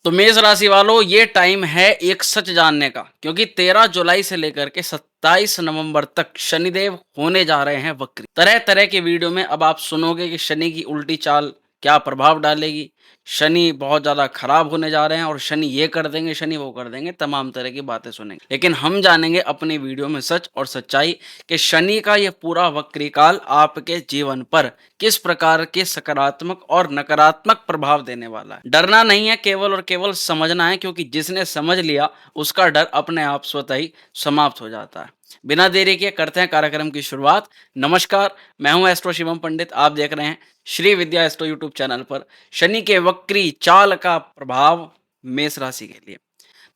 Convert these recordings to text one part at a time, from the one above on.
तो मेष राशि वालों, ये टाइम है एक सच जानने का, क्योंकि 13 जुलाई से लेकर के 27 नवंबर तक शनिदेव होने जा रहे हैं वक्री। तरह तरह के वीडियो में अब आप सुनोगे कि शनि की उल्टी चाल क्या प्रभाव डालेगी, शनि बहुत ज्यादा खराब होने जा रहे हैं और शनि ये कर देंगे, शनि वो कर देंगे, तमाम तरह की बातें सुनेंगे। लेकिन हम जानेंगे अपने वीडियो में सच और सच्चाई कि शनि का ये पूरा वक्री काल आपके जीवन पर किस प्रकार के सकारात्मक और नकारात्मक प्रभाव देने वाला है। डरना नहीं है, केवल और केवल समझना है, क्योंकि जिसने समझ लिया उसका डर अपने आप स्वतः ही समाप्त हो जाता है। बिना देरी के करते हैं कार्यक्रम की शुरुआत। नमस्कार, मैं हूं एस्ट्रो शिवम पंडित। आप देख रहे हैं श्री विद्या एस्ट्रो यूट्यूब चैनल पर शनि के वक्री चाल का प्रभाव मेष राशि के लिए।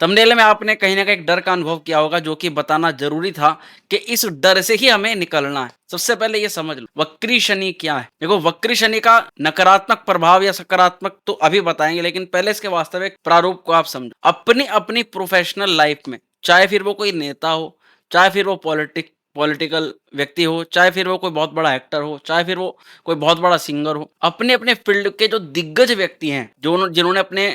थंबनेल में आपने कहीं ना कहीं डर का अनुभव किया होगा, जो कि बताना जरूरी था कि इस डर से ही हमें निकलना है। सबसे पहले ये समझ लो वक्री शनि क्या है। देखो, वक्री शनि का नकारात्मक प्रभाव या सकारात्मक तो अभी बताएंगे, लेकिन पहले इसके वास्तविक प्रारूप को आप समझो। अपनी अपनी प्रोफेशनल लाइफ में, चाहे फिर वो कोई नेता हो, चाहे फिर वो पॉलिटिकल व्यक्ति हो, चाहे फिर वो कोई बहुत बड़ा एक्टर हो, चाहे फिर वो कोई बहुत बड़ा सिंगर हो, अपने अपने फील्ड के जो दिग्गज व्यक्ति हैं, जो जिन्होंने अपने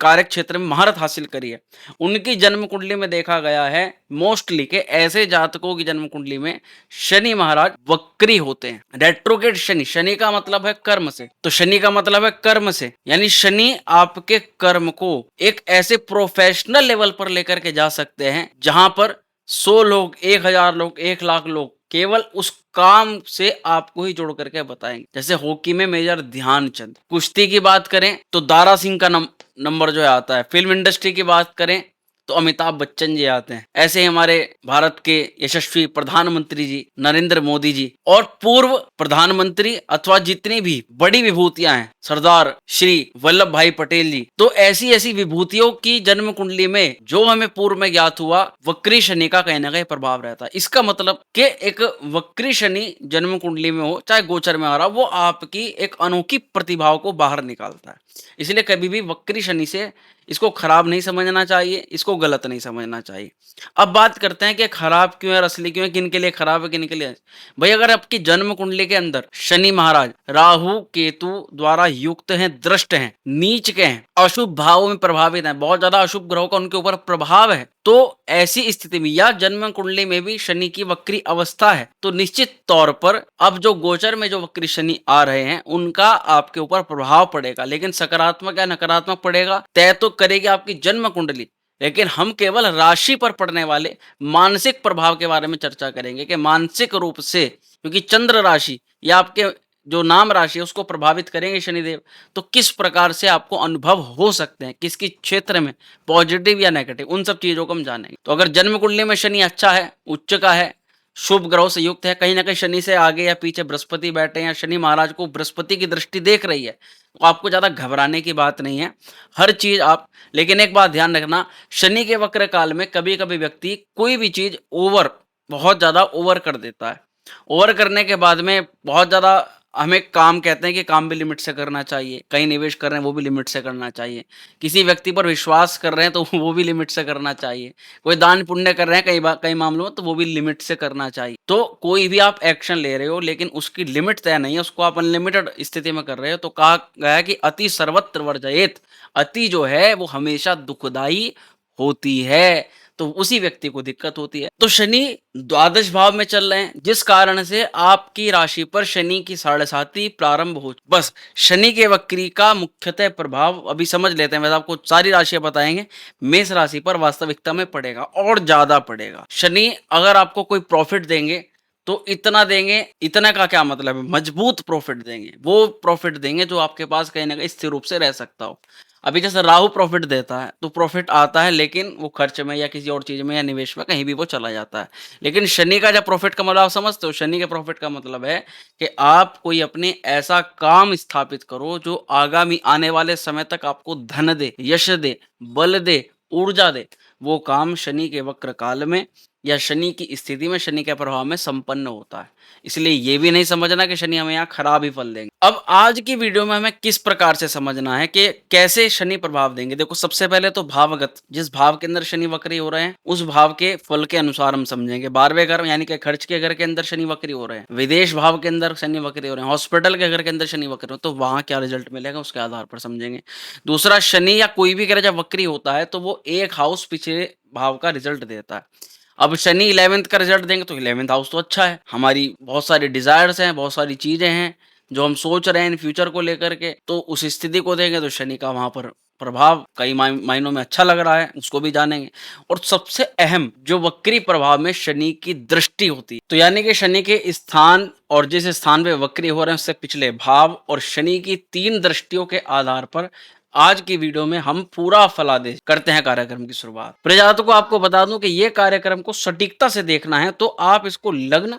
कार्य क्षेत्र में महारत हासिल करी है, उनकी जन्म कुंडली में देखा गया है मोस्टली के ऐसे जातकों की जन्म कुंडली में शनि महाराज वक्री होते हैं। रेट्रोग्रेड शनि, शनि का मतलब है कर्म से, तो शनि का मतलब है कर्म से, यानी शनि आपके कर्म को एक ऐसे प्रोफेशनल लेवल पर लेकर के जा सकते हैं जहां पर 100 लोग, 1000 लोग, 1 लाख लोग केवल उस काम से आपको ही जोड़ करके बताएंगे। जैसे हॉकी में मेजर ध्यानचंद, कुश्ती की बात करें तो दारा सिंह का नंबर जो है आता है, फिल्म इंडस्ट्री की बात करें तो अमिताभ बच्चन जी आते हैं। ऐसे ही हमारे भारत के यशस्वी प्रधानमंत्री जी नरेंद्र मोदी जी और पूर्व प्रधानमंत्री अथवा जितनी भी बड़ी विभूतियां हैं, सरदार श्री वल्लभ भाई पटेल जी, तो ऐसी ऐसी विभूतियों की जन्म कुंडली में जो हमें पूर्व में ज्ञात हुआ वक्री शनि का कहीं ना कहीं प्रभाव रहता है। इसका मतलब कि एक वक्री शनि जन्म कुंडली में हो चाहे गोचर में आ रहा, वो आपकी एक अनोखी प्रतिभाओं को बाहर निकालता है। इसलिए कभी भी वक्री शनि से इसको खराब नहीं समझना चाहिए, इसको गलत नहीं समझना चाहिए। अब बात करते हैं कि खराब क्यों है, असली क्यों है, किन के लिए खराब है, किन के लिए। भाई, अगर आपकी जन्म कुंडली के अंदर शनि महाराज राहु केतु द्वारा युक्त हैं, दृष्ट हैं, नीच के हैं, अशुभ भावों में प्रभावित हैं, बहुत ज्यादा अशुभ ग्रहों का उनके ऊपर प्रभाव है, तो ऐसी स्थिति में या जन्म कुंडली में भी शनि की वक्री अवस्था है, तो निश्चित तौर पर अब जो गोचर में जो वक्री शनि आ रहे हैं उनका आपके ऊपर प्रभाव पड़ेगा। लेकिन सकारात्मक या नकारात्मक पड़ेगा तय तो करेगी आपकी जन्म कुंडली। लेकिन हम केवल राशि पर पड़ने वाले मानसिक प्रभाव के बारे में चर्चा करेंगे कि मानसिक रूप से, क्योंकि चंद्र राशि या आपके जो नाम राशि है उसको प्रभावित करेंगे शनिदेव, तो किस प्रकार से आपको अनुभव हो सकते हैं, किसकी क्षेत्र में पॉजिटिव या नेगेटिव, उन सब चीजों को हम जानेंगे। तो अगर जन्म कुंडली में शनि अच्छा है, उच्च का है, शुभ ग्रहों से युक्त है, कहीं ना कहीं शनि से आगे या पीछे बृहस्पति बैठे हैं, शनि महाराज को बृहस्पति की दृष्टि देख रही है, तो आपको ज्यादा घबराने की बात नहीं है। हर चीज आप, लेकिन एक बात ध्यान रखना, शनि के वक्र काल में कभी कभी व्यक्ति कोई भी चीज बहुत ज्यादा ओवर कर देता है। ओवर करने के बाद में बहुत ज्यादा हमें काम कहते हैं कि काम भी लिमिट से करना चाहिए, कहीं निवेश कर रहे हैं वो भी लिमिट से करना चाहिए, किसी व्यक्ति पर विश्वास कर रहे हैं तो वो भी लिमिट से करना चाहिए, कोई दान पुण्य कर रहे हैं कई मामलों में तो वो भी लिमिट से करना चाहिए। तो कोई भी आप एक्शन ले रहे हो लेकिन उसकी लिमिट तय नहीं है, उसको आप अनलिमिटेड स्थिति में कर रहे हो, तो कहा गया है कि अति सर्वत्र वर्जयेत। अति जो है वो हमेशा दुखदाई होती है, तो उसी व्यक्ति को दिक्कत होती है। तो शनि द्वादश भाव में चल रहे हैं, जिस कारण से आपकी राशि पर शनि की साढ़ेसाती प्रारंभ हो। बस शनि के वक्री का मुख्यतः प्रभाव अभी समझ लेते हैं, वैसे आपको सारी राशियां बताएंगे। मेष राशि पर वास्तविकता में पड़ेगा और ज्यादा पड़ेगा। शनि अगर आपको कोई प्रॉफिट देंगे तो इतना देंगे, इतना का क्या मतलब है, मजबूत प्रॉफिट देंगे, वो प्रॉफिट देंगे जो आपके पास कहीं ना कहीं स्थिर रूप से रह सकता हो। अभी जैसे राहु प्रॉफिट देता है तो प्रॉफिट आता है, लेकिन वो खर्च में या किसी और चीज में या निवेश में कहीं भी वो चला जाता है। लेकिन शनि का जब प्रॉफिट का मतलब आप समझते हो, शनि के प्रॉफिट का मतलब है कि आप कोई अपने ऐसा काम स्थापित करो जो आगामी आने वाले समय तक आपको धन दे, यश दे, बल दे, ऊर्जा दे। वो काम शनि के वक्र काल में या शनि की स्थिति में, शनि के प्रभाव में संपन्न होता है। इसलिए ये भी नहीं समझना कि शनि हमें यहाँ खराब ही फल देंगे। अब आज की वीडियो में हमें किस प्रकार से समझना है कि कैसे शनि प्रभाव देंगे। देखो, सबसे पहले तो भावगत, जिस भाव के अंदर शनि वक्री हो रहे हैं उस भाव के फल के अनुसार हम समझेंगे। 12वें घर यानी कि खर्च के घर के अंदर शनि वक्री हो रहे हैं, विदेश भाव के अंदर शनि वक्री हो रहे हैं, हॉस्पिटल के घर के अंदर शनि वक्री हो, तो वहां क्या रिजल्ट मिलेगा उसके आधार पर समझेंगे। दूसरा, शनि या कोई भी ग्रह जब वक्री होता है तो वो एक हाउस पिछले भाव का रिजल्ट देता है। अब शनि 11th का रिजल्ट देंगे तो 11th हाउस तो अच्छा है, हमारी बहुत सारी डिजायर्स हैं, बहुत सारी चीजें हैं जो हम सोच रहे हैं इन फ्यूचर को लेकर के, तो उस स्थिति को देंगे तो शनि का वहां पर प्रभाव कई मायनों में अच्छा लग रहा है, उसको भी जानेंगे। और सबसे अहम जो वक्री प्रभाव में शनि की दृष्टि होती है, तो यानी कि शनि के स्थान और जिस स्थान पे वक्री हो रहे हैं उससे पिछले भाव और शनि की 3 दृष्टियों के आधार पर आज की वीडियो में हम पूरा फलादेश करते हैं कार्यक्रम की शुरुआत। प्रजातकों को आपको बता दूं कि ये कार्यक्रम को सटीकता से देखना है तो आप इसको लग्न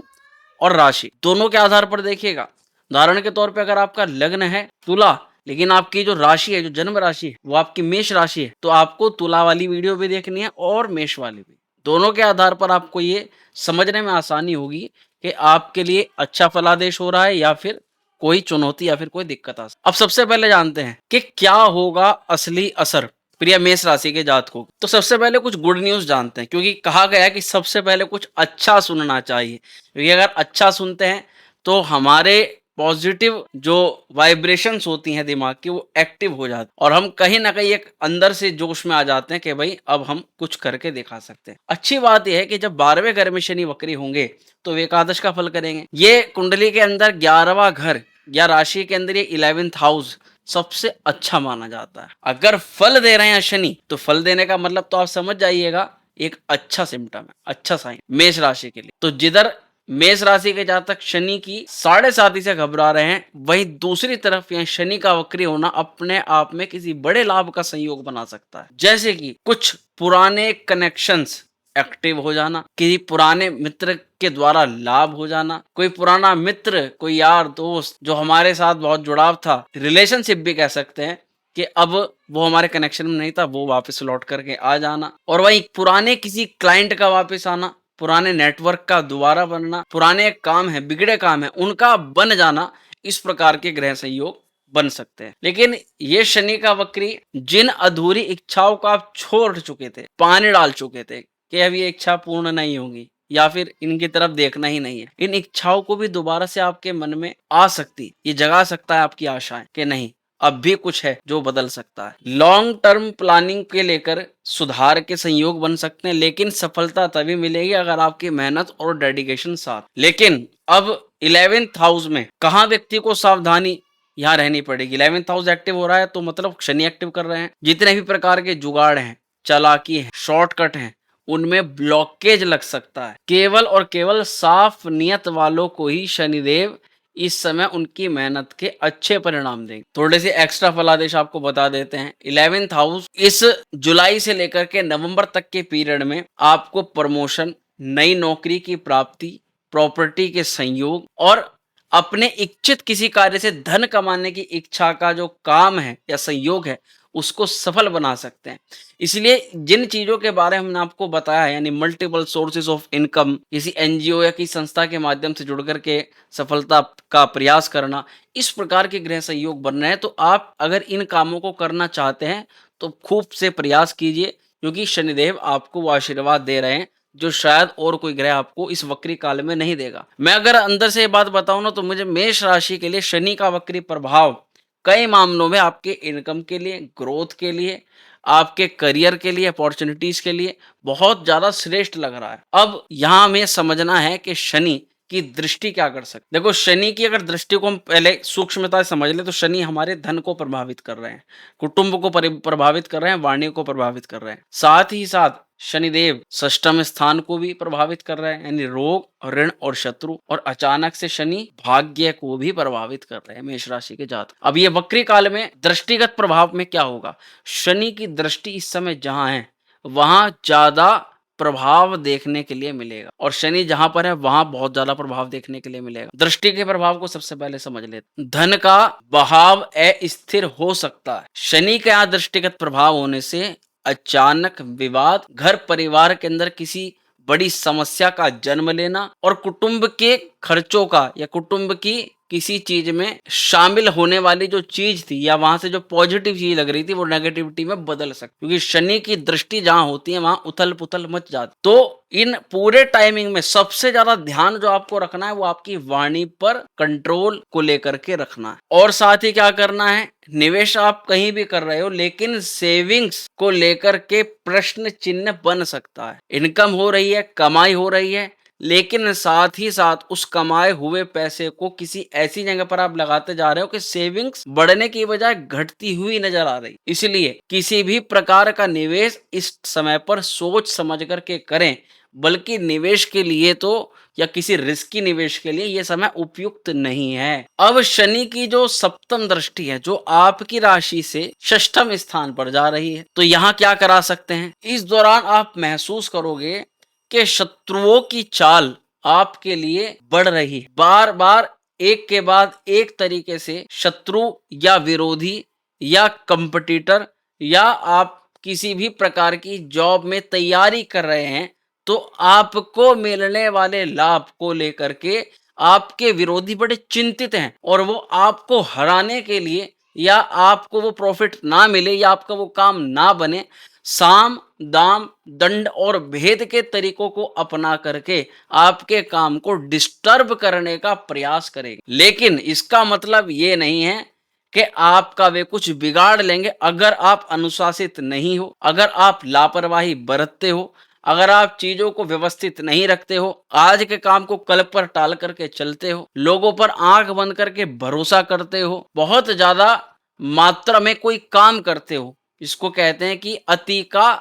और राशि दोनों के आधार पर देखिएगा। उदाहरण के तौर पे अगर आपका लग्न है तुला, लेकिन आपकी जो राशि है, जो जन्म राशि है वो आपकी मेष राशि है, तो आपको तुला वाली वीडियो भी देखनी है और मेष वाली भी। दोनों के आधार पर आपको ये समझने में आसानी होगी कि आपके लिए अच्छा फलादेश हो रहा है या फिर कोई चुनौती या फिर कोई दिक्कत आ सकती। अब सबसे पहले जानते हैं कि क्या होगा असली असर प्रिय मेष राशि के जातकों। तो सबसे पहले कुछ गुड न्यूज जानते हैं, क्योंकि कहा गया है कि सबसे पहले कुछ अच्छा सुनना चाहिए, क्योंकि अगर अच्छा सुनते हैं तो हमारे पॉजिटिव जो वाइब्रेशंस होती हैं दिमाग की वो एक्टिव हो जाती और हम कहीं ना कहीं एक अंदर से जोश में आ जाते हैं कि भाई अब हम कुछ करके दिखा सकते हैं। अच्छी बात यह है कि जब 12वें घर में शनि वक्री होंगे तो वे एकादश का फल करेंगे। ये कुंडली के अंदर 11वां घर या राशि के अंदर ये 11th हाउस सबसे अच्छा माना जाता है। अगर फल दे रहे हैं शनि तो फल देने का मतलब तो आप समझ जाइएगा एक अच्छा सिम्टम है, अच्छा साइन मेष राशि के लिए। तो जिधर मेष राशि के जातक शनि की 7.5 से घबरा रहे हैं, वहीं दूसरी तरफ यहाँ शनि का वक्री होना अपने आप में किसी बड़े लाभ का संयोग बना सकता है। जैसे कि कुछ पुराने कनेक्शंस एक्टिव हो जाना, किसी पुराने मित्र के द्वारा लाभ हो जाना, कोई पुराना मित्र, कोई यार दोस्त जो हमारे साथ बहुत जुड़ाव था, रिलेशनशिप भी कह सकते हैं कि अब वो हमारे कनेक्शन में नहीं था, वो वापस लौट करके आ जाना। और वहीं पुराने किसी क्लाइंट का वापस आना, पुराने नेटवर्क का दोबारा बनना, पुराने काम है, बिगड़े काम है, उनका बन जाना, इस प्रकार के ग्रह संयोग बन सकते हैं। लेकिन ये शनि का वक्री जिन अधूरी इच्छाओं को आप छोड़ चुके थे, पानी डाल चुके थे कि अब ये इच्छा पूर्ण नहीं होगी या फिर इनकी तरफ देखना ही नहीं है, इन इच्छाओं को भी दोबारा से आपके मन में आ सकती, ये जगा सकता है आपकी आशाएं कि नहीं अब भी कुछ है जो बदल सकता है। लॉन्ग टर्म प्लानिंग के लेकर सुधार के संयोग बन सकते हैं, लेकिन सफलता तभी मिलेगी अगर आपकी मेहनत और डेडिकेशन साथ। लेकिन अब 11th हाउस में कहाँ व्यक्ति को सावधानी यहाँ रहनी पड़ेगी। 11th हाउस एक्टिव हो रहा है तो मतलब शनि एक्टिव कर रहे हैं। जितने भी प्रकार के जुगाड़ हैं, चालाकी है, शॉर्टकट हैं, उनमें ब्लॉकेज लग सकता है। केवल और केवल साफ नियत वालों को ही शनिदेव इस समय उनकी मेहनत के अच्छे परिणाम देंगे। थोड़े से एक्स्ट्रा फलादेश आपको बता देते हैं। 11th हाउस इस जुलाई से लेकर के नवंबर तक के पीरियड में आपको प्रमोशन, नई नौकरी की प्राप्ति, प्रॉपर्टी के संयोग और अपने इच्छित किसी कार्य से धन कमाने की इच्छा का जो काम है या संयोग है उसको सफल बना सकते हैं। इसलिए जिन चीजों के बारे में हमने आपको बताया है, यानी मल्टीपल सोर्सेज ऑफ इनकम, किसी एनजीओ या किसी संस्था के माध्यम से जुड़ करके सफलता का प्रयास करना, इस प्रकार के ग्रह संयोग बन रहे हैं। तो आप अगर इन कामों को करना चाहते हैं तो खूब से प्रयास कीजिए, क्योंकि शनिदेव आपको वो आशीर्वाद दे रहे हैं जो शायद और कोई ग्रह आपको इस वक्री काल में नहीं देगा। मैं अगर अंदर से ये बात बताऊं ना तो मुझे मेष राशि के लिए शनि का वक्री प्रभाव कई मामलों में आपके इनकम के लिए, ग्रोथ के लिए, आपके करियर के लिए, अपॉर्चुनिटीज के लिए बहुत ज्यादा श्रेष्ठ लग रहा है। अब यहाँ हमें समझना है कि शनि की दृष्टि क्या कर सकते। देखो, शनि की अगर दृष्टि को हम पहले सूक्ष्मता से समझ ले तो शनि हमारे धन को प्रभावित कर रहे हैं, कुटुंब को प्रभावित कर रहे हैं, वाणी को प्रभावित कर रहे हैं। साथ ही साथ शनिदेव षष्ठम स्थान को भी प्रभावित कर रहे हैं, यानी रोग, ऋण और शत्रु। और अचानक से शनि भाग्य को भी प्रभावित कर रहे हैं मेष राशि के जातक। अब ये वक्री काल में दृष्टिगत प्रभाव में क्या होगा, शनि की दृष्टि इस समय जहां है वहां ज्यादा प्रभाव देखने के लिए मिलेगा, और शनि जहां पर है वहां बहुत ज्यादा प्रभाव देखने के लिए मिलेगा। दृष्टि के प्रभाव को सबसे पहले समझ लेते। धन का बहाव अस्थिर हो सकता है। शनि का यहाँ दृष्टिगत प्रभाव होने से अचानक विवाद, घर परिवार के अंदर किसी बड़ी समस्या का जन्म लेना और कुटुंब के खर्चों का या कुटुंब की किसी चीज में शामिल होने वाली जो चीज थी या वहां से जो पॉजिटिव चीज लग रही थी वो नेगेटिविटी में बदल सकती, क्योंकि शनि की दृष्टि जहां होती है वहां उथल पुथल मच जाती। तो इन पूरे टाइमिंग में सबसे ज्यादा ध्यान जो आपको रखना है वो आपकी वाणी पर कंट्रोल को लेकर के रखना है। और साथ ही क्या करना है, निवेश आप कहीं भी कर रहे हो लेकिन सेविंग्स को लेकर के प्रश्न चिन्ह बन सकता है। इनकम हो रही है, कमाई हो रही है, लेकिन साथ ही साथ उस कमाए हुए पैसे को किसी ऐसी जगह पर आप लगाते जा रहे हो कि सेविंग्स बढ़ने की बजाय घटती हुई नजर आ रही। इसलिए किसी भी प्रकार का निवेश इस समय पर सोच समझ करके करें, बल्कि निवेश के लिए तो या किसी रिस्की निवेश के लिए यह समय उपयुक्त नहीं है। अब शनि की जो सप्तम दृष्टि है जो आपकी राशि से षष्ठम स्थान पर जा रही है, तो यहाँ क्या करा सकते हैं, इस दौरान आप महसूस करोगे कि शत्रुओं की चाल आपके लिए बढ़ रही है। बार बार एक के बाद एक तरीके से शत्रु या विरोधी या कंपटीटर या आप किसी भी प्रकार की जॉब में तैयारी कर रहे हैं, तो आपको मिलने वाले लाभ को लेकर के आपके विरोधी बड़े चिंतित हैं और वो आपको हराने के लिए या आपको वो प्रॉफिट ना मिले या आपका वो काम ना बने, साम दाम दंड और भेद के तरीकों को अपना करके आपके काम को डिस्टर्ब करने का प्रयास करेंगे। लेकिन इसका मतलब ये नहीं है कि आपका वे कुछ बिगाड़ लेंगे। अगर आप अनुशासित नहीं हो, अगर आप लापरवाही बरतते हो, अगर आप चीजों को व्यवस्थित नहीं रखते हो, आज के काम को कल पर टाल करके चलते हो, लोगों पर आंख बंद करके भरोसा करते हो, बहुत ज्यादा मात्रा में कोई काम करते हो, इसको कहते हैं कि अति का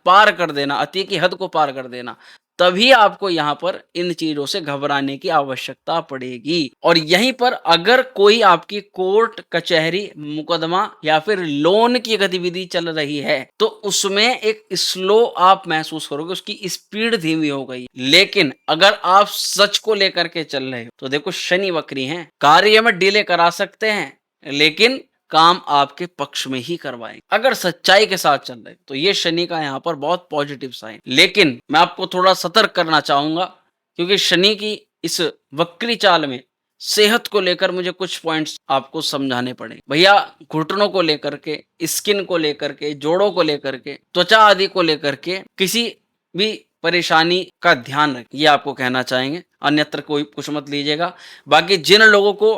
पार कर देना, अति की हद को पार कर देना, तभी आपको यहाँ पर इन चीजों से घबराने की आवश्यकता पड़ेगी। और यहीं पर अगर कोई आपकी कोर्ट कचहरी मुकदमा या फिर लोन की गतिविधि चल रही है, तो उसमें एक स्लो आप महसूस करोगे, उसकी स्पीड धीमी हो गई। लेकिन अगर आप सच को लेकर के चल रहे हो तो देखो शनि वक्री हैं, कार्य में डिले करा सकते हैं लेकिन काम आपके पक्ष में ही करवाएंगे। अगर सच्चाई के साथ चल रहे तो ये शनि का यहाँ पर बहुत पॉजिटिव साइन। लेकिन मैं आपको थोड़ा सतर्क करना चाहूंगा, क्योंकि शनि की इस वक्री चाल में सेहत को लेकर मुझे कुछ पॉइंट्स आपको समझाने पड़े। भैया घुटनों को लेकर के, स्किन को लेकर के, जोड़ों को लेकर के, त्वचा आदि को लेकर के किसी भी परेशानी का ध्यान रखें, ये आपको कहना चाहेंगे, अन्यत्र कोई कुछ मत लीजिएगा। बाकी जिन लोगों को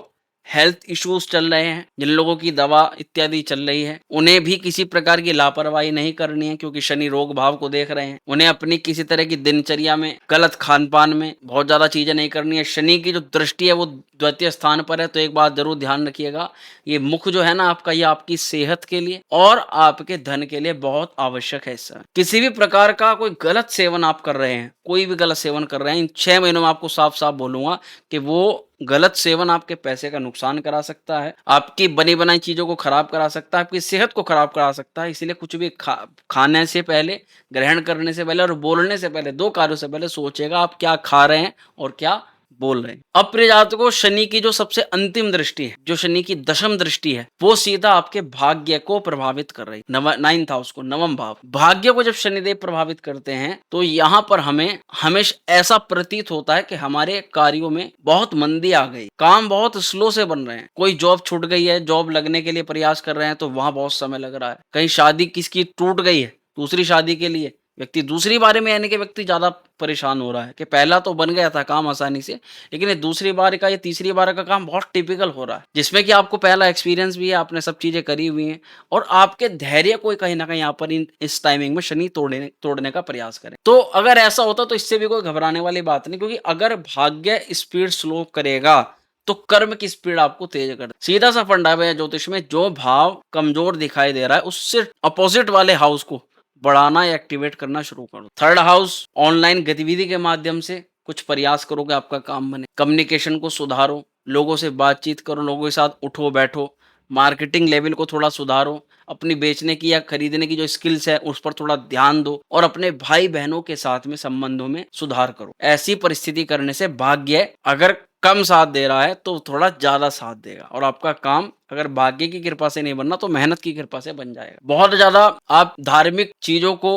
हेल्थ इश्यूज चल रहे हैं, जिन लोगों की दवा इत्यादि चल रही है, उन्हें भी किसी प्रकार की लापरवाही नहीं करनी है, क्योंकि शनि रोग भाव को देख रहे हैं। उन्हें अपनी किसी तरह की दिनचर्या में, गलत खान पान में बहुत ज्यादा चीजें नहीं करनी है। शनि की जो दृष्टि है वो द्वितीय स्थान पर है, तो एक बात जरूर ध्यान रखिएगा, ये मुख जो है ना आपका, ये आपकी सेहत के लिए और आपके धन के लिए बहुत आवश्यक है। इससे किसी भी प्रकार का कोई गलत सेवन आप कर रहे हैं, कोई भी गलत सेवन कर रहे हैं, इन 6 महीनों में आपको साफ साफ बोलूंगा कि वो गलत सेवन आपके पैसे का नुकसान करा सकता है, आपकी बनी बनाई चीजों को खराब करा सकता है, आपकी सेहत को खराब करा सकता है। इसलिए कुछ भी खाने से पहले, ग्रहण करने से पहले और बोलने से पहले, 2 कार्यों से पहले सोचिएगा आप क्या खा रहे हैं और क्या बोल रहे हैं। अब प्रिय जातकों, शनि की जो सबसे अंतिम दृष्टि है, जो शनि की दशम दृष्टि है, वो सीधा आपके भाग्य को प्रभावित कर रही है। 9th हाउस को, नवम भाव। भाग्य को जब शनिदेव प्रभावित करते हैं तो यहाँ पर हमें हमेशा ऐसा प्रतीत होता है कि हमारे कार्यों में बहुत मंदी आ गई, काम बहुत स्लो से बन रहे हैं। कोई जॉब छूट गई है, जॉब लगने के लिए प्रयास कर रहे हैं तो वहां बहुत समय लग रहा है। कहीं शादी किसकी टूट गई है, दूसरी शादी के लिए व्यक्ति दूसरी बारे में आने के व्यक्ति ज्यादा परेशान हो रहा है कि पहला तो बन गया था काम आसानी से, लेकिन ये दूसरी बार का या तीसरी बार का काम बहुत टिपिकल हो रहा है, जिसमें कि आपको पहला एक्सपीरियंस भी है, आपने सब चीजें करी हुई हैं और आपके धैर्य को कहीं ना कहीं यहाँ पर इस टाइमिंग में शनि तोड़ने का प्रयास करें। तो अगर ऐसा होता तो इससे भी कोई घबराने वाली बात नहीं, क्योंकि अगर भाग्य स्पीड स्लो करेगा तो कर्म की स्पीड आपको तेज कर। सीधा सा फंडा है ज्योतिष में, जो भाव कमजोर दिखाई दे रहा है उससे अपोजिट वाले हाउस को बढ़ाना या एक्टिवेट करना शुरू करो। 3rd हाउस, ऑनलाइन गतिविधि के माध्यम से कुछ प्रयास करोगे आपका काम बने। कम्युनिकेशन को सुधारो, लोगों से बातचीत करो, लोगों के साथ उठो बैठो, मार्केटिंग लेवल को थोड़ा सुधारो, अपनी बेचने की या खरीदने की जो स्किल्स है उस पर थोड़ा ध्यान दो और अपने भाई बहनों के साथ में संबंधों में सुधार करो। ऐसी परिस्थिति करने से भाग्य अगर कम साथ दे रहा है तो थोड़ा ज्यादा साथ देगा, और आपका काम अगर भाग्य की कृपा से नहीं बनना तो मेहनत की कृपा से बन जाएगा। बहुत ज्यादा आप धार्मिक चीजों को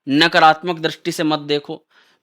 नकारात्मक दृष्टि से मत देखो,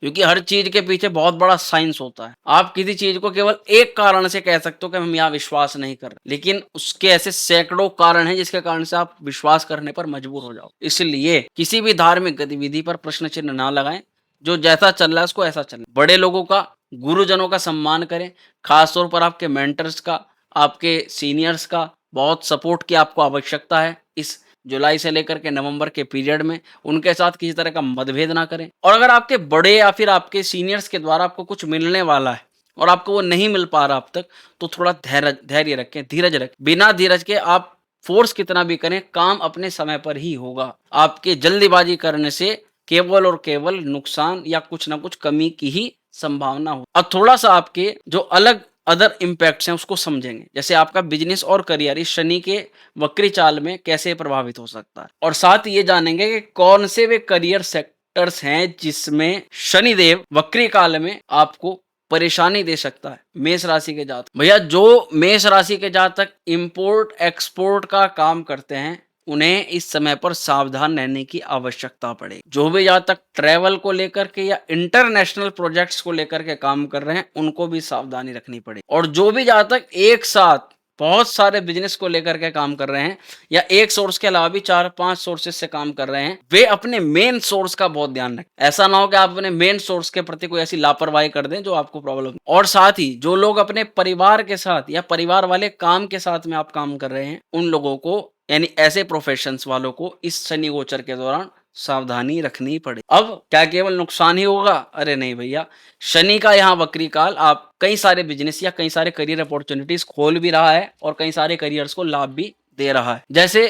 क्योंकि हर चीज के पीछे बहुत बड़ा साइंस होता है। आप किसी चीज को केवल एक कारण से कह सकते हो कि हम यहाँ विश्वास नहीं कर रहे, लेकिन उसके ऐसे सैकड़ों कारण हैं जिसके कारण से आप विश्वास करने पर मजबूर हो जाओ। इसलिए किसी भी धार्मिक गतिविधि पर प्रश्न चिन्ह ना लगाएं। जो जैसा चल रहा है उसको ऐसा चलना। बड़े लोगों का, गुरुजनों का सम्मान करें, खासतौर पर आपके मेंटर्स का, आपके सीनियर्स का बहुत सपोर्ट की आपको आवश्यकता है। इस जुलाई से लेकर के नवंबर के पीरियड में उनके साथ किसी तरह का मतभेद ना करें। और अगर आपके बड़े या फिर आपके सीनियर्स के द्वारा आपको कुछ मिलने वाला है और आपको वो नहीं मिल पा रहा अब तक, तो थोड़ा धैर्य रखें, धीरज रखें। बिना धीरज के आप फोर्स कितना भी करें, काम अपने समय पर ही होगा। आपके जल्दीबाजी करने से केवल और केवल नुकसान या कुछ ना कुछ कमी की ही संभावना हो। अब थोड़ा सा आपके जो अलग अदर इम्पैक्ट्स हैं उसको समझेंगे, जैसे आपका बिजनेस और करियर इस शनि के वक्री चाल में कैसे प्रभावित हो सकता है, और साथ ये जानेंगे कि कौन से वे करियर सेक्टर्स हैं जिसमें शनिदेव वक्री काल में आपको परेशानी दे सकता है। मेष राशि के जातक, भैया जो मेष राशि के जातक इंपोर्ट एक्सपोर्ट का काम करते हैं उन्हें इस समय पर सावधान रहने की आवश्यकता पड़ेगी। जो भी जातक ट्रैवल को लेकर के या इंटरनेशनल प्रोजेक्ट्स को लेकर के काम कर रहे हैं उनको भी सावधानी रखनी पड़ेगी। और जो भी जातक एक साथ बहुत सारे बिजनेस को लेकर के काम कर रहे हैं या एक सोर्स के अलावा भी 4-5 सोर्सेस से काम कर रहे हैं, वे अपने मेन सोर्स का बहुत ध्यान रखें। ऐसा ना हो कि आप अपने मेन सोर्स के प्रति कोई ऐसी लापरवाही कर दें जो आपको प्रॉब्लम। और साथ ही जो लोग अपने परिवार के साथ या परिवार वाले काम के साथ में आप काम कर रहे हैं, उन लोगों को यानी ऐसे प्रोफेशंस वालों को इस शनि गोचर के दौरान सावधानी रखनी पड़े। अब क्या केवल नुकसान ही होगा? अरे नहीं भैया, शनि का यहाँ वक्री काल आप कई सारे बिजनेस या कई सारे करियर अपॉर्चुनिटीज खोल भी रहा है और कई सारे करियर्स को लाभ भी दे रहा है। जैसे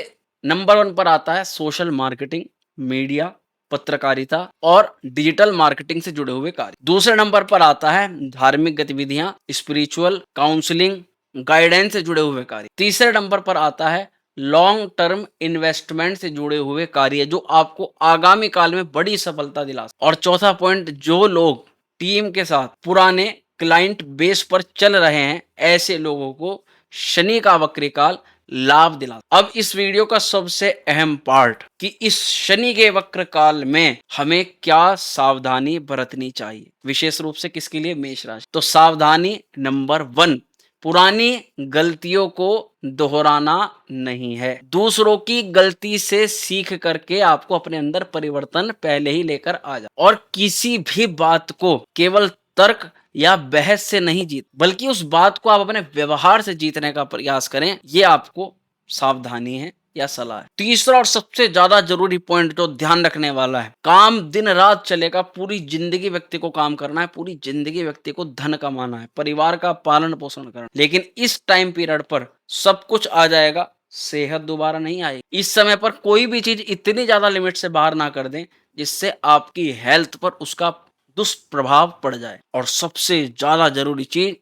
नंबर 1 पर आता है सोशल मार्केटिंग, मीडिया, पत्रकारिता और डिजिटल मार्केटिंग से जुड़े हुए कार्य। दूसरे नंबर पर आता है धार्मिक गतिविधियां, स्पिरिचुअल, काउंसलिंग, गाइडेंस से जुड़े हुए कार्य। तीसरे नंबर पर आता है लॉन्ग टर्म इन्वेस्टमेंट से जुड़े हुए कार्य जो आपको आगामी काल में बड़ी सफलता दिला। और चौथा पॉइंट, जो लोग टीम के साथ पुराने क्लाइंट बेस पर चल रहे हैं ऐसे लोगों को शनि का वक्री काल लाभ दिला। अब इस वीडियो का सबसे अहम पार्ट कि इस शनि के वक्र काल में हमें क्या सावधानी बरतनी चाहिए, विशेष रूप से किसके लिए? मेष राशि। तो सावधानी नंबर 1, पुरानी गलतियों को दोहराना नहीं है। दूसरों की गलती से सीख करके आपको अपने अंदर परिवर्तन पहले ही लेकर आ जाए। और किसी भी बात को केवल तर्क या बहस से नहीं जीत, बल्कि उस बात को आप अपने व्यवहार से जीतने का प्रयास करें। ये आपको सावधानी है या सलाह है। तीसरा और सबसे ज्यादा जरूरी पॉइंट जो ध्यान रखने वाला है, काम दिन रात चलेगा, पूरी जिंदगी व्यक्ति को काम करना है, पूरी जिंदगी व्यक्ति को धन कमाना है, परिवार का पालन पोषण करना, लेकिन इस टाइम पीरियड पर सब कुछ आ जाएगा, सेहत दोबारा नहीं आएगी। इस समय पर कोई भी चीज इतनी ज्यादा लिमिट से बाहर ना कर दें जिससे आपकी हेल्थ पर उसका दुष्प्रभाव पड़ जाए। और सबसे ज्यादा जरूरी चीज,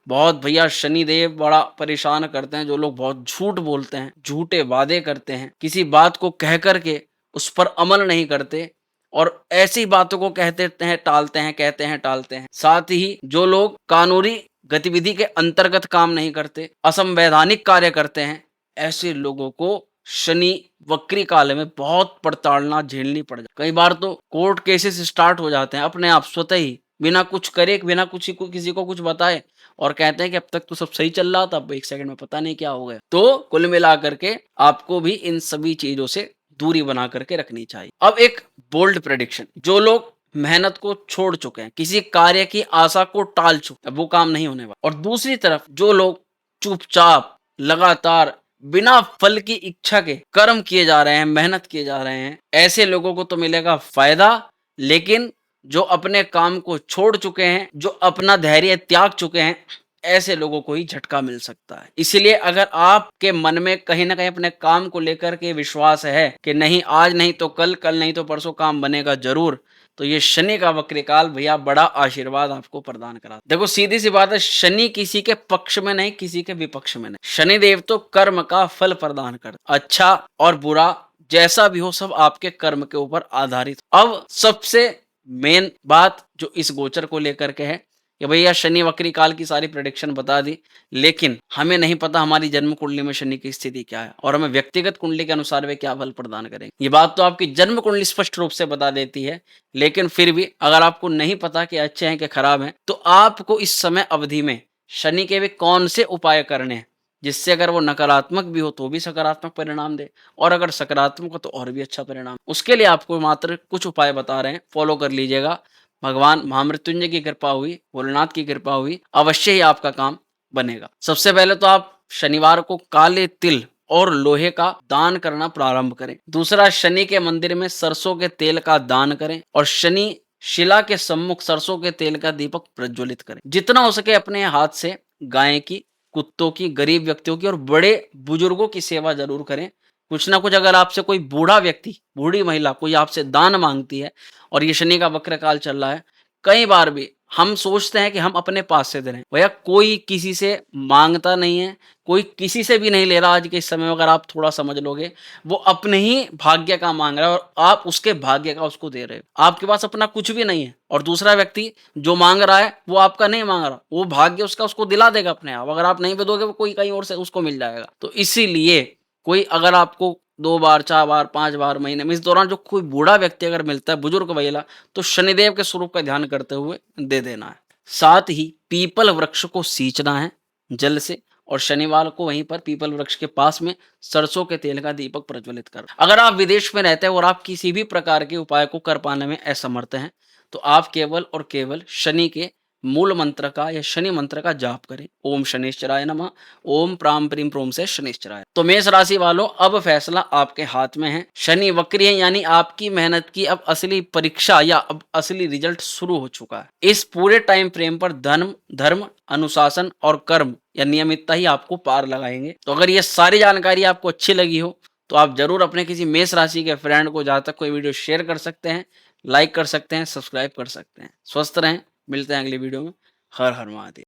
बहुत भैया शनिदेव बड़ा परेशान करते हैं जो लोग बहुत झूठ बोलते हैं, झूठे वादे करते हैं, किसी बात को कह करके उस पर अमल नहीं करते और ऐसी बातों को कहते हैं, टालते हैं, कहते हैं, टालते हैं। साथ ही जो लोग कानूनी गतिविधि के अंतर्गत काम नहीं करते, असंवैधानिक कार्य करते हैं, ऐसे लोगों को शनि वक्री काल में बहुत प्रताड़ना झेलनी पड़ जाती। कई बार तो कोर्ट केसेस स्टार्ट हो जाते हैं अपने आप स्वतः ही, बिना कुछ करे, बिना कुछ किसी को कुछ बताए, और कहते हैं कि अब तक तो सब सही चल रहा था, अब एक सेकंड में पता नहीं क्या हो गया। तो कुल मिला करके आपको भी इन सभी चीजों से दूरी बना करके रखनी चाहिए। अब एक बोल्ड प्रेडिक्शन, जो लोग मेहनत को छोड़ चुके हैं, किसी कार्य की आशा को टाल चुके हैं, वो काम नहीं होने वाला। और दूसरी तरफ जो लोग चुपचाप लगातार बिना फल की इच्छा के कर्म किए जा रहे हैं, मेहनत किए जा रहे हैं, ऐसे लोगों को तो मिलेगा फायदा, लेकिन जो अपने काम को छोड़ चुके हैं, जो अपना धैर्य त्याग चुके हैं, ऐसे लोगों को ही झटका मिल सकता है। इसलिए अगर आपके मन में कहीं ना कहीं अपने काम को लेकर के विश्वास है कि नहीं आज नहीं तो कल, कल नहीं तो परसों काम बनेगा जरूर, तो ये शनि का वक्री काल भैया बड़ा आशीर्वाद आपको प्रदान करा। देखो सीधी सी बात है, शनि किसी के पक्ष में नहीं, किसी के विपक्ष में नहीं। शनिदेव तो कर्म का फल प्रदान करता, अच्छा और बुरा जैसा भी हो सब आपके कर्म के ऊपर आधारित। अब सबसे मेन बात जो इस गोचर को लेकर के है, कि भैया शनि वक्री काल की सारी प्रेडिक्शन बता दी, लेकिन हमें नहीं पता हमारी जन्म कुंडली में शनि की स्थिति क्या है और हमें व्यक्तिगत कुंडली के अनुसार वे क्या फल प्रदान करेंगे। ये बात तो आपकी जन्म कुंडली स्पष्ट रूप से बता देती है, लेकिन फिर भी अगर आपको नहीं पता कि अच्छे हैं कि खराब हैं, तो आपको इस समय अवधि में शनि के वे कौन से उपाय करने हैं, जिससे अगर वो नकारात्मक भी हो तो भी सकारात्मक परिणाम दे और अगर सकारात्मक हो तो और भी अच्छा परिणाम। उसके लिए आपको मात्र कुछ उपाय बता रहे हैं, फॉलो कर लीजिएगा। भगवान महामृत्युंजय की कृपा हुई, भोलेनाथ की कृपा हुई, अवश्य ही आपका काम बनेगा। सबसे पहले तो आप शनिवार को काले तिल और लोहे का दान करना प्रारंभ करें। दूसरा, शनि के मंदिर में सरसों के तेल का दान करें और शनि शिला के सम्मुख सरसों के तेल का दीपक प्रज्वलित करें। जितना हो सके अपने हाथ से गाय की, कुत्तों की, गरीब व्यक्तियों की और बड़े बुजुर्गों की सेवा जरूर करें। कुछ ना कुछ अगर आपसे कोई बूढ़ा व्यक्ति, बूढ़ी महिला कोई आपसे दान मांगती है और ये शनि का वक्र काल चल रहा है, कई बार भी हम सोचते हैं कि हम अपने पास से दे रहे हैं, भैया कोई किसी से मांगता नहीं है, कोई किसी से भी नहीं ले रहा। आज के इस समय में अगर आप थोड़ा समझ लोगे, वो अपने ही भाग्य का मांग रहा है और आप उसके भाग्य का उसको दे रहे हो। आपके पास अपना कुछ भी नहीं है और दूसरा व्यक्ति जो मांग रहा है वो आपका नहीं मांग रहा, वो भाग्य उसका उसको दिला देगा अपने आप। अगर आप नहीं भी दोगे, वो कोई कहीं और से उसको मिल जाएगा। तो इसीलिए कोई अगर आपको 2 बार, 4 बार, 5 बार महीने में, इस दौरान जो कोई बूढ़ा व्यक्ति अगर मिलता है, बुजुर्ग महिला, तो शनिदेव के स्वरूप का ध्यान करते हुए दे देना है। साथ ही पीपल वृक्ष को सींचना है जल से और शनिवार को वहीं पर पीपल वृक्ष के पास में सरसों के तेल का दीपक प्रज्वलित कर। अगर आप विदेश में रहते हैं और आप किसी भी प्रकार के उपाय को कर पाने में असमर्थ हैं, तो आप केवल और केवल शनि के मूल मंत्र का या शनि मंत्र का जाप करें। ओम शनिश्चराय नमः, ओम प्राम प्रीम प्रोम से शनिश्चराय। तो मेष राशि वालों, अब फैसला आपके हाथ में है। शनि वक्री है, यानी आपकी मेहनत की अब असली परीक्षा या अब असली रिजल्ट शुरू हो चुका है। इस पूरे टाइम फ्रेम पर धर्म, अनुशासन और कर्म या नियमितता ही आपको पार लगाएंगे। तो अगर ये सारी जानकारी आपको अच्छी लगी हो, तो आप जरूर अपने किसी मेष राशि के फ्रेंड को, जहां तक कोई वीडियो शेयर कर सकते हैं, लाइक कर सकते हैं, सब्सक्राइब कर सकते हैं। स्वस्थ रहें, मिलते हैं अगली वीडियो में। हर हर महादेव।